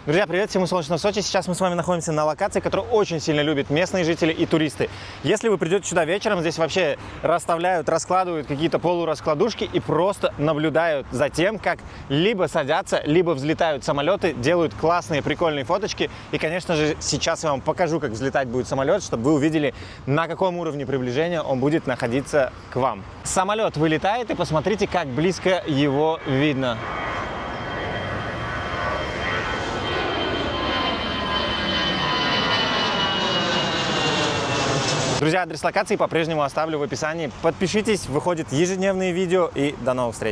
Друзья, привет, всем из солнечного Сочи. Сейчас мы с вами находимся на локации, которую очень сильно любят местные жители и туристы. Если вы придете сюда вечером, здесь вообще расставляют, раскладывают какие-то полураскладушки и просто наблюдают за тем, как либо садятся, либо взлетают самолеты, делают классные, прикольные фоточки. И, конечно же, сейчас я вам покажу, как взлетать будет самолет, чтобы вы увидели, на каком уровне приближения он будет находиться к вам. Самолет вылетает, и посмотрите, как близко его видно. Друзья, адрес локации по-прежнему оставлю в описании. Подпишитесь, выходят ежедневные видео, и до новых встреч!